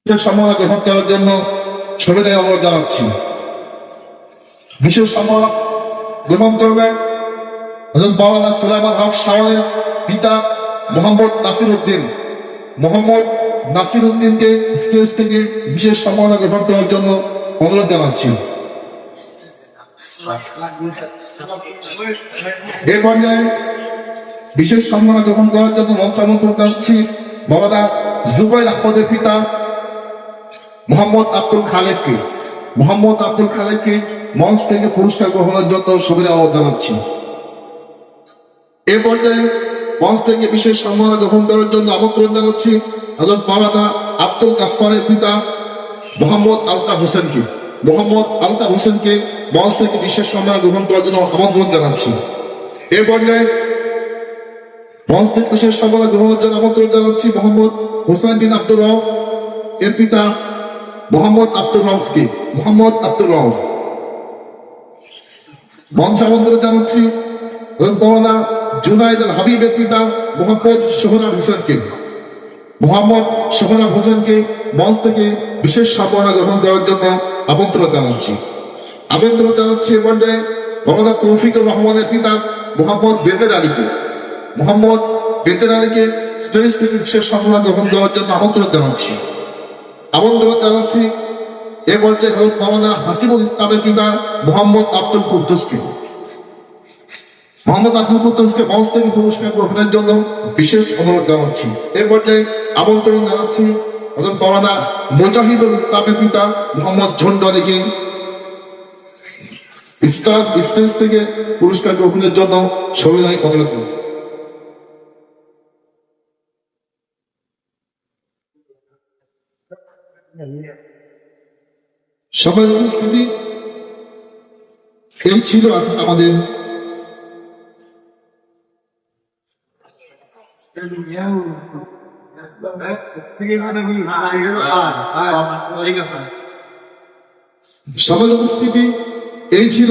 সম্মান গ্রহণ করার জন্য সবাই অনুরোধ জানাচ্ছি। বিশেষ সম্মান গ্রহণ করবেন হযরত মাওলানা সুলাইমান হক শাওনের পিতা মোহাম্মদ নাসির উদ্দিন। মোহাম্মদ নাসির উদ্দিনকে স্টেজ থেকে বিশেষ সম্মান গ্রহণ করার জন্য অনুরোধ জানাচ্ছি। এর পর্যায়ে বিশেষ সম্মান গ্রহণ করার জন্য মঞ্চ আমন্ত্রণ আসছি মাওলানা জুবাইর আহমদের পিতা মোহাম্মদ আব্দুল খালেককে। মোহাম্মদ আব্দুল খালেককে মঞ্চ থেকে পুরস্কার গ্রহণের জন্য সবাই আহ্বান জানাচ্ছি। এ পর্যায়ে মঞ্চ থেকে বিশেষ সম্মান গ্রহণ করার জন্য আমন্ত্রণ জানাচ্ছি হযরত মাওলানা আব্দুল গাফফারের পিতা মোহাম্মদ আলতাফ হোসেনকে। মোহাম্মদ আলতাফ হোসেনকে মঞ্চ থেকে বিশেষ সম্মান গ্রহণ করার জন্য আমন্ত্রণ জানাচ্ছি। এ পর্যায়ে মঞ্চ থেকে বিশেষ সম্মান গ্রহণের জন্য আমন্ত্রণ জানাচ্ছি মোহাম্মদ হোসেন বিন আব্দুর রউফ এর পিতা মোহাম্মদ আব্দুর রউফকে। মোহাম্মদ আব্দুর রউফ মঞ্চ আমন্ত্রণ জানাচ্ছি মাওলানা জুনাইদ আল হাবিবের পিতা মোহাম্মদ সোহরাব হোসেনকে। মোহাম্মদ সোহরাব হোসেনকে মঞ্চ থেকে বিশেষ সম্মান গ্রহণ করার জন্য আমন্ত্রণ জানাচ্ছি। আমন্ত্রণ জানাচ্ছি এ পর্যায়ে মাওলানা তৌফিকুর রহমানের পিতা মোহাম্মদ বেতের আলীকে। মোহাম্মদ বেতের আলীকে স্টেজ থেকে বিশেষ সম্মান গ্রহণ করার জন্য আমন্ত্রণ জানাচ্ছি। আমন্ত্রণ জানাচ্ছি এ পর্যায়ে মাওলানা হাসিবুল ইসলামের পিতা মোহাম্মদ আব্দুল কুদ্দুসকে। মোহাম্মদ আব্দুল কুদ্দুসকে মঞ্চ থেকে পুরস্কার গ্রহণের জন্য বিশেষ অনুরোধ জানাচ্ছি। এ পর্যায়ে আমন্ত্রণ জানাচ্ছি হযরত মাওলানা মুজাহিদুল ইসলামের পিতা মোহাম্মদ ঝন্ডু আলীকে স্টেজ থেকে পুরস্কার গ্রহণের জন্য সবিনয় অনুরোধ। সবাই উপস্থিতি এই ছিল আজকে আমাদের সমাজ উপস্থিতি এই ছিল